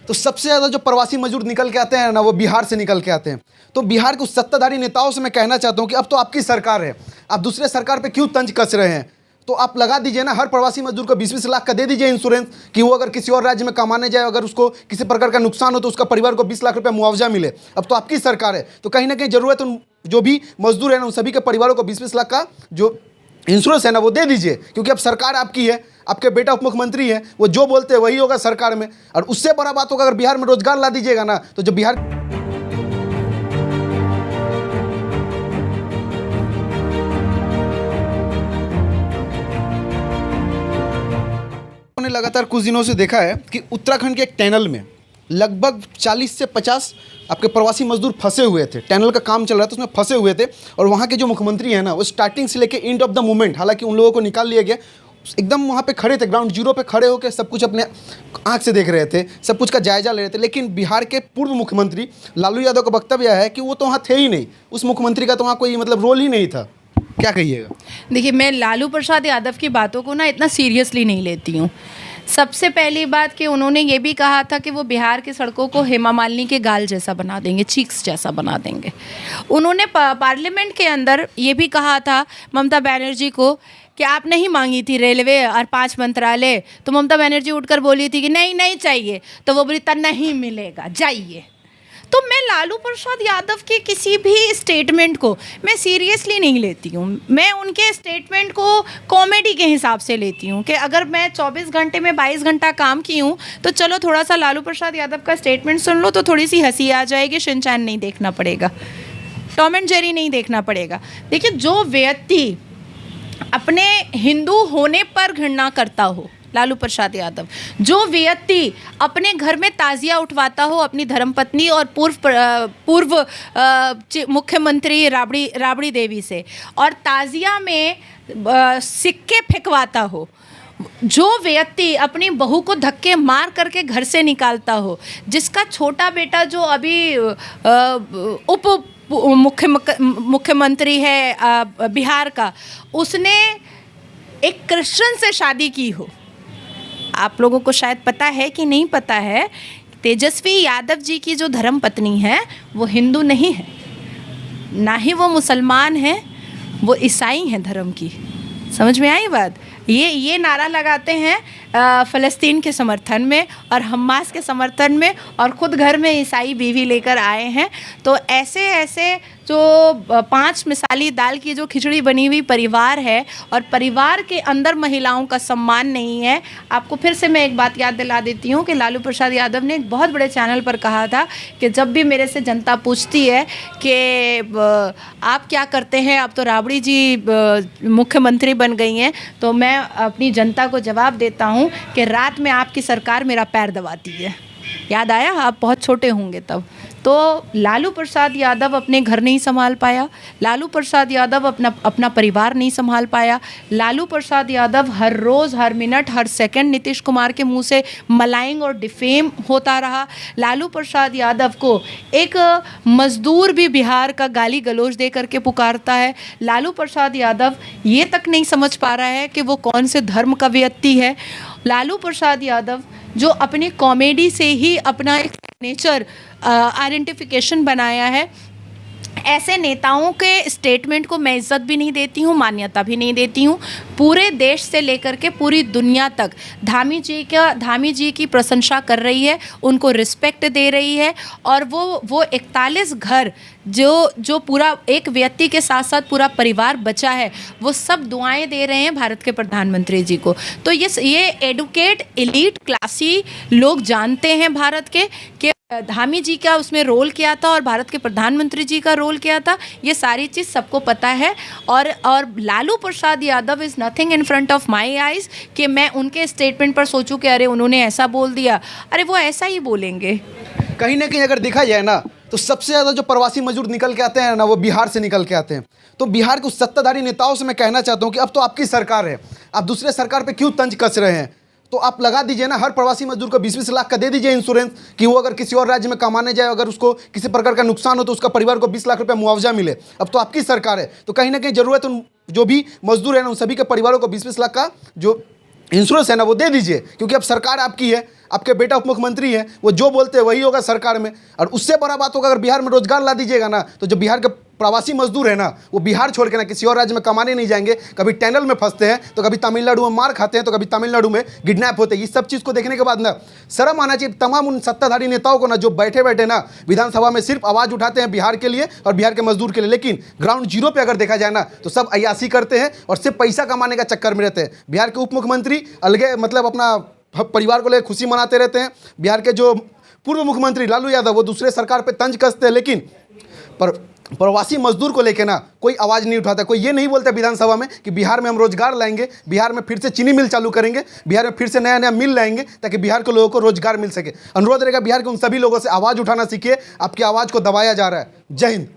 तो सबसे ज़्यादा जो प्रवासी मजदूर निकल के आते हैं ना, वो बिहार से निकल के आते हैं। तो बिहार के उस सत्ताधारी नेताओं से मैं कहना चाहता हूँ कि अब तो आपकी सरकार है, आप दूसरे सरकार पे क्यों तंज कस रहे हैं? तो आप लगा दीजिए ना, हर प्रवासी मजदूर को 20-20 लाख का दे दीजिए इंश्योरेंस, कि वो अगर किसी और राज्य में कमाने जाए, अगर उसको किसी प्रकार का नुकसान हो तो उसका परिवार को 20 लाख रुपया मुआवजा मिले। अब तो आपकी सरकार है, तो कहीं ना कहीं ज़रूरत उन जो भी मजदूर है ना, उन सभी के परिवारों को 20-20 लाख का जो इंश्योरेंस है ना, वो दे दीजिए, क्योंकि अब सरकार आपकी है, आपके बेटा उप मुख्यमंत्री है, वो जो बोलते हैं वही होगा सरकार में। और उससे बड़ा बात होगा अगर बिहार में रोजगार ला दीजिएगा ना, तो जो बिहार ने लगातार कुछ दिनों से देखा है कि उत्तराखंड के एक टनल में लगभग 40 से 50 आपके प्रवासी मजदूर फंसे हुए थे। टनल का काम चल रहा था, उसमें फंसे हुए थे। और वहाँ के जो मुख्यमंत्री हैं ना, वो स्टार्टिंग से लेके एंड ऑफ द मोमेंट, हालांकि उन लोगों को निकाल लिया गया, एकदम वहाँ पे खड़े थे, ग्राउंड जीरो पे खड़े होकर सब कुछ अपने आंख से देख रहे थे, सब कुछ का जायजा ले रहे थे। लेकिन बिहार के पूर्व मुख्यमंत्री लालू यादव का वक्तव्य है कि वो तो वहाँ थे ही नहीं, उस मुख्यमंत्री का तो वहाँ कोई मतलब रोल ही नहीं था। क्या कहिएगा? देखिए, मैं लालू प्रसाद यादव की बातों को ना इतना सीरियसली नहीं लेती हूँ। सबसे पहली बात कि उन्होंने ये भी कहा था कि वो बिहार की सड़कों को हेमा मालिनी के गाल जैसा बना देंगे, चीक्स जैसा बना देंगे। उन्होंने पार्लियामेंट के अंदर ये भी कहा था ममता बनर्जी को कि आप नहीं मांगी थी रेलवे और 5 मंत्रालय, तो ममता बनर्जी उठकर बोली थी कि नहीं नहीं चाहिए, तो वो बोली था नहीं मिलेगा, जाइए। तो मैं लालू प्रसाद यादव के किसी भी स्टेटमेंट को मैं सीरियसली नहीं लेती हूँ। मैं उनके स्टेटमेंट को कॉमेडी के हिसाब से लेती हूँ कि अगर मैं 24 घंटे में 22 घंटा काम की हूँ, तो चलो थोड़ा सा लालू प्रसाद यादव का स्टेटमेंट सुन लो तो थोड़ी सी हंसी आ जाएगी, शिनचैन नहीं देखना पड़ेगा, टॉम एंड जेरी नहीं देखना पड़ेगा। देखिए, जो व्यक्ति अपने हिंदू होने पर घृणा करता हो, लालू प्रसाद यादव, जो व्यक्ति अपने घर में ताजिया उठवाता हो अपनी धर्मपत्नी और पूर्व मुख्यमंत्री राबड़ी देवी से, और ताजिया में सिक्के फेंकवाता हो, जो व्यक्ति अपनी बहू को धक्के मार करके घर से निकालता हो, जिसका छोटा बेटा जो अभी उप मुख्यमंत्री है बिहार का, उसने एक क्रिश्चियन से शादी की हो। आप लोगों को शायद पता है कि नहीं पता है, तेजस्वी यादव जी की जो धर्मपत्नी है वो हिंदू नहीं है, ना ही वो मुसलमान है, वो ईसाई हैं धर्म की। समझ में आई बात? ये नारा लगाते हैं फ़लस्तीन के समर्थन में और हमास के समर्थन में, और ख़ुद घर में ईसाई बीवी लेकर आए हैं। तो ऐसे जो 5 मिसाली दाल की जो खिचड़ी बनी हुई परिवार है, और परिवार के अंदर महिलाओं का सम्मान नहीं है। आपको फिर से मैं एक बात याद दिला देती हूँ कि लालू प्रसाद यादव ने एक बहुत बड़े चैनल पर कहा था कि जब भी मेरे से जनता पूछती है कि आप क्या करते हैं, अब तो राबड़ी जी मुख्यमंत्री बन गई हैं, तो मैं अपनी जनता को जवाब देता हूँ कि रात में आपकी सरकार मेरा पैर दबाती है। याद आया? आप बहुत छोटे होंगे तब। तो लालू प्रसाद यादव अपने घर नहीं संभाल पाया, लालू प्रसाद यादव अपना परिवार नहीं संभाल पाया। लालू प्रसाद यादव हर रोज़, हर मिनट, हर सेकंड नीतीश कुमार के मुंह से मलाइंग और डिफेम होता रहा। लालू प्रसाद यादव को एक मजदूर भी बिहार का गाली गलौज दे करके पुकारता है। लालू प्रसाद यादव ये तक नहीं समझ पा रहा है कि वो कौन से धर्म का व्यक्ति है। लालू प्रसाद यादव जो अपनी कॉमेडी से ही अपना एक नेचर आइडेंटिफिकेशन बनाया है, ऐसे नेताओं के स्टेटमेंट को मैं इज्जत भी नहीं देती हूँ, मान्यता भी नहीं देती हूँ। पूरे देश से लेकर के पूरी दुनिया तक धामी जी की प्रशंसा कर रही है, उनको रिस्पेक्ट दे रही है। और वो 41 घर जो पूरा एक व्यक्ति के साथ साथ पूरा परिवार बचा है, वो सब दुआएं दे रहे हैं भारत के प्रधानमंत्री जी को। तो ये एडुकेट एलीट क्लासी लोग जानते हैं भारत के कि धामी जी का उसमें रोल क्या था और भारत के प्रधानमंत्री जी का रोल क्या था। ये सारी चीज़ सबको पता है। और Lalu Prasad Yadav is nothing in front of my eyes कि मैं उनके स्टेटमेंट पर सोचूं कि अरे उन्होंने ऐसा बोल दिया। अरे वो ऐसा ही बोलेंगे। कहीं ना कहीं अगर देखा जाए ना, तो सबसे ज़्यादा जो प्रवासी मजदूर निकल के आते हैं ना, वो बिहार से निकल के आते हैं। तो बिहार के उस सत्ताधारी नेताओं से मैं कहना चाहता हूँ कि अब तो आपकी सरकार है, आप दूसरे सरकार पे क्यों तंज कस रहे हैं? तो आप लगा दीजिए ना, हर प्रवासी मजदूर को 20-20 लाख का दे दीजिए इंश्योरेंस, कि वो अगर किसी और राज्य में कमाने जाए, अगर उसको किसी प्रकार का नुकसान हो तो उसका परिवार को 20 लाख रुपया मुआवजा मिले। अब तो आपकी सरकार है, तो कहीं ना कहीं ज़रूरत उन जो भी मजदूर है ना, उन सभी के परिवारों को 20-20 लाख का जो इंश्योरेंस है ना, वो दे दीजिए, क्योंकि अब सरकार आपकी है, आपके बेटा उप मुख्यमंत्री हैं, वो जो बोलते हैं वही होगा सरकार में। और उससे बड़ा बात होगा अगर बिहार में रोजगार ला दीजिएगा ना, तो जो बिहार के प्रवासी मजदूर है ना, वो बिहार छोड़ के ना किसी और राज्य में कमाने नहीं जाएंगे। कभी टनल में फंसते हैं, तो कभी तमिलनाडु में मार खाते हैं, तो कभी तमिलनाडु में किडनैप होते हैं। ये सब चीज़ को देखने के बाद ना शर्म आना चाहिए तमाम उन सत्ताधारी नेताओं को ना, जो बैठे बैठे ना विधानसभा में सिर्फ आवाज़ उठाते हैं बिहार के लिए और बिहार के मजदूर के लिए, लेकिन ग्राउंड जीरो पे अगर देखा जाए ना तो सब अय्यासी करते हैं और सिर्फ पैसा कमाने का चक्कर में रहते हैं। बिहार के उप मुख्यमंत्री अलगे मतलब अपना परिवार को लेकर खुशी मनाते रहते हैं। बिहार के जो पूर्व मुख्यमंत्री लालू यादव, वो दूसरे सरकार पे तंज कसते हैं, लेकिन प्रवासी मजदूर को लेकर ना कोई आवाज़ नहीं उठाता। कोई ये नहीं बोलता विधानसभा में कि बिहार में हम रोजगार लाएंगे, बिहार में फिर से चीनी मिल चालू करेंगे, बिहार में फिर से नया नया मिल लाएंगे ताकि बिहार के लोगों को रोजगार मिल सके। अनुरोध रहेगा बिहार के उन सभी लोगों से आवाज़ उठाना सीखिए, आपकी आवाज़ को दबाया जा रहा है। जय हिंद।